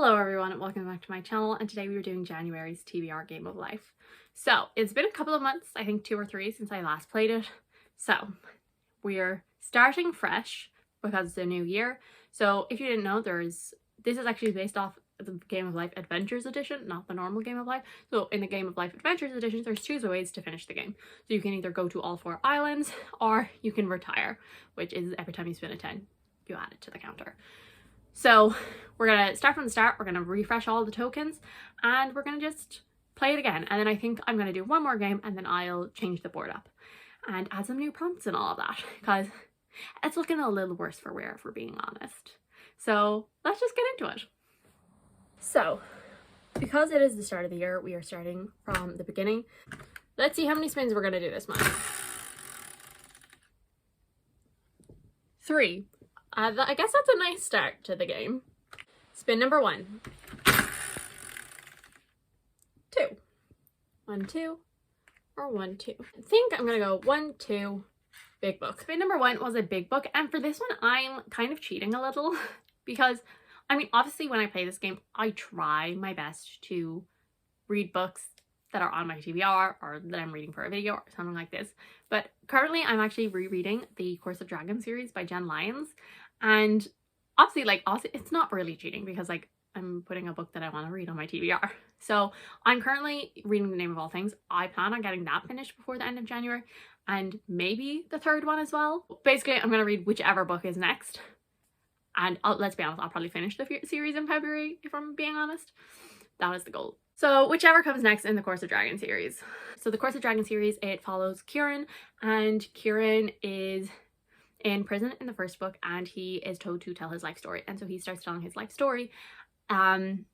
Hello everyone and welcome back to my channel, and today we are doing January's TBR Game of Life. So it's been a couple of months, I think 2 or 3 since I last played it. So we're starting fresh because it's a new year. So if you didn't know, this is actually based off the Game of Life Adventures Edition, not the normal Game of Life. So in the Game of Life Adventures Edition, there's 2 ways to finish the game. So you can either go to all 4 islands or you can retire, which is every time you spin a 10, you add it to the counter. So we're going to start from the start, we're going to refresh all the tokens, and we're going to just play it again. And then I think I'm going to do one more game, and then I'll change the board up and add some new prompts and all of that, because it's looking a little worse for wear, if we're being honest. So let's just get into it. So because it is the start of the year, we are starting from the beginning. Let's see how many spins we're going to do this month. 3. I guess that's a nice start to the game. Spin number 1. 2. 1, 2, or 1, 2. I think I'm gonna go 1, 2, big book. Spin number 1 was a big book, and for this one, I'm kind of cheating a little because, I mean, obviously when I play this game, I try my best to read books that are on my TBR or that I'm reading for a video or something like this. But currently I'm actually rereading the Course of Dragons series by Jen Lyons. And obviously, it's not really cheating because, I'm putting a book that I want to read on my TBR. So I'm currently reading The Name of All Things. I plan on getting that finished before the end of January, and maybe the 3rd one as well. Basically, I'm going to read whichever book is next. And let's be honest, I'll probably finish the series in February, if I'm being honest. That is the goal. So whichever comes next in the Course of Dragon series. So the Course of Dragon series, it follows Kieran, and Kieran is in prison in the first book, and he is told to tell his life story, and so he starts telling his life story, starting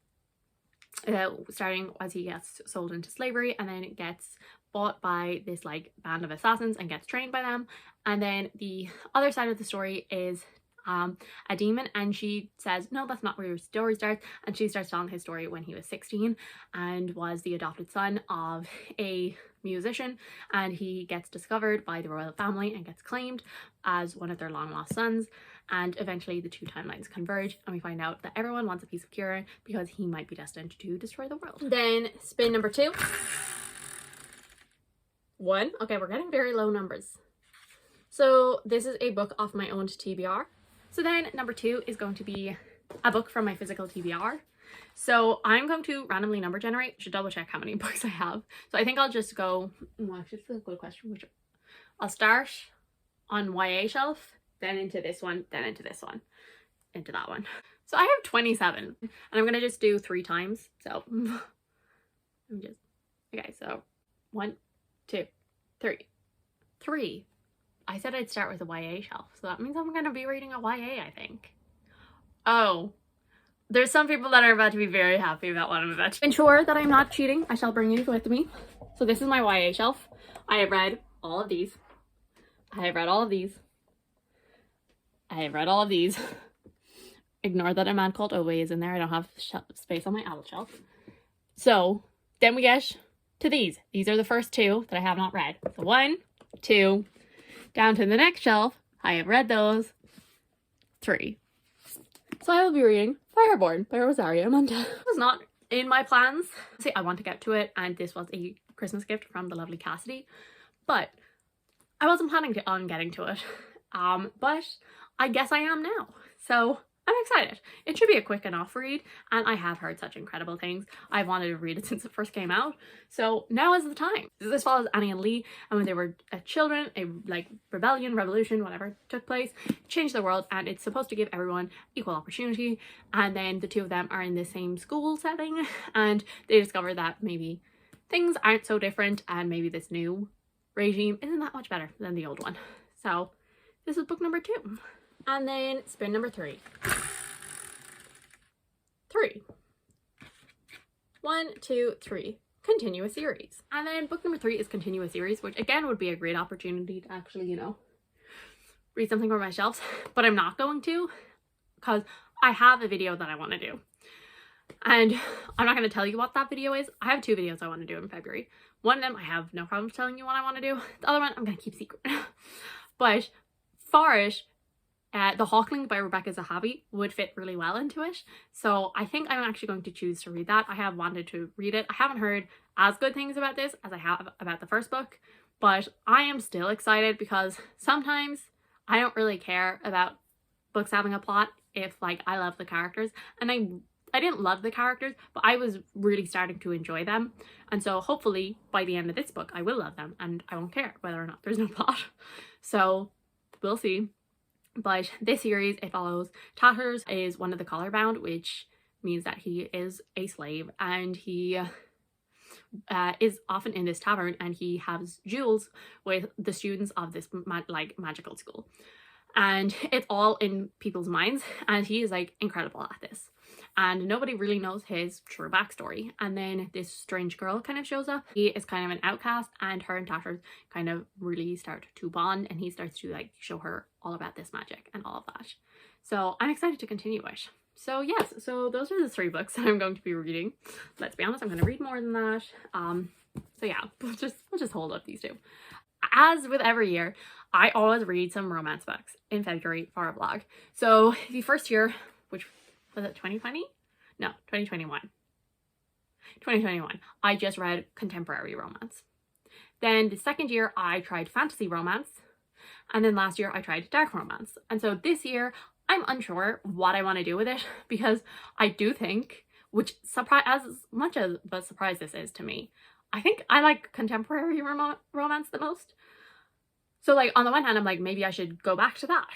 as he gets sold into slavery, and then gets bought by this band of assassins and gets trained by them. And then the other side of the story is a demon, and she says, no, that's not where your story starts, and she starts telling his story when he was 16 and was the adopted son of a musician, and he gets discovered by the royal family and gets claimed as one of their long lost sons, and eventually the 2 timelines converge, and we find out that everyone wants a piece of Kieran because he might be destined to destroy the world. Then spin number 2. 1. Okay, we're getting very low numbers. So this is a book off my own TBR. So then number 2 is going to be a book from my physical TBR. So I'm going to randomly number generate. Should double check how many books I have. So I think I'll just go, actually it's a good question. I'll start on YA shelf, then into this one, then into this one, into that one. So I have 27, and I'm gonna just do 3 times. So okay, so 1, 2, 3. 3. I said I'd start with a YA shelf, so that means I'm going to be reading a YA, I think. Oh, there's some people that are about to be very happy about what I'm about to ensure that I'm not cheating. I shall bring you with me. So this is my YA shelf. I have read all of these. I have read all of these. I have read all of these. Ignore that a man called Owe is in there. I don't have space on my adult shelf. So then we get to these. These are the first 2 that I have not read. So 1, 2... down to the next shelf, I have read those. 3. So I will be reading Fireborn by Rosario Monta. It was not in my plans. See, I want to get to it, and this was a Christmas gift from the lovely Cassidy, but I wasn't planning on getting to it. But I guess I am now. So I'm excited. It should be a quick enough read, and I have heard such incredible things. I've wanted to read it since it first came out, so now is the time. This follows Annie and Lee, and when they were children, a revolution, whatever took place, changed the world, and it's supposed to give everyone equal opportunity. And then the 2 of them are in the same school setting, and they discover that maybe things aren't so different, and maybe this new regime isn't that much better than the old one. So this is book number 2. And then spin number 3. 3. 1, 2, 3. Continue a series. And then book number 3 is continue a series, which again would be a great opportunity to actually, read something from my shelves. But I'm not going to, because I have a video that I want to do. And I'm not going to tell you what that video is. I have 2 videos I want to do in February. One of them I have no problem telling you what I want to do. The other one I'm going to keep secret. But for it, The Hawkling by Rebecca Zahavi would fit really well into it. So I think I'm actually going to choose to read that. I have wanted to read it. I haven't heard as good things about this as I have about the first book, but I am still excited because sometimes I don't really care about books having a plot if like I love the characters, and I didn't love the characters, but I was really starting to enjoy them. And so hopefully by the end of this book, I will love them and I won't care whether or not there's no plot. So we'll see. But this series, it follows Tatters is one of the collar bound, which means that he is a slave, and he is often in this tavern, and he has duels with the students of this magical school. And it's all in people's minds, and he is like incredible at this. And nobody really knows his true backstory. And then this strange girl kind of shows up. He is kind of an outcast, and her and Tatters kind of really start to bond, and he starts to like show her all about this magic and all of that. So I'm excited to continue it. So yes, so those are the 3 books that I'm going to be reading. Let's be honest, I'm going to read more than that. So yeah, we'll just hold up these 2. As with every year, I always read some romance books in February for a vlog. So the first year, which was it 2020? No, 2021. 2021. I just read contemporary romance. Then the second year I tried fantasy romance. And then last year I tried dark romance. And so this year I'm unsure what I want to do with it, because I do think, which as much as a surprise this is to me, I think I like contemporary romance the most. So like on the one hand, I'm like, maybe I should go back to that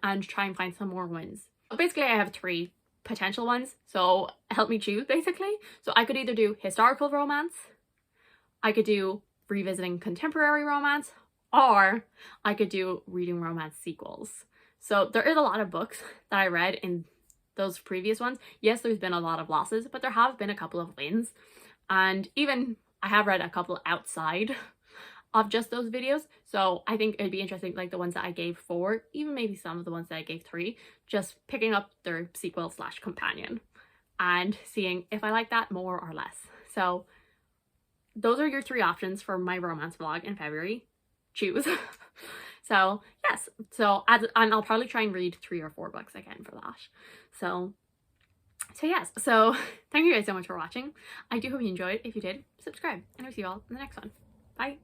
and try and find some more ones. Basically, I have 3 potential ones, so help me choose basically. So I could either do historical romance, I could do revisiting contemporary romance, or I could do reading romance sequels. So there is a lot of books that I read in those previous ones. Yes, there's been a lot of losses, but there have been a couple of wins. And even I have read a couple outside of just those videos. So I think it'd be interesting, like the ones that I gave 4, even maybe some of the ones that I gave 3, just picking up their sequel / companion and seeing if I like that more or less. So those are your 3 options for my romance vlog in February. Choose. So yes, and I'll probably try and read 3 or 4 books again for that. So yes, so thank you guys so much for watching. I do hope you enjoyed. If you did, subscribe, and I'll see you all in the next one. Bye.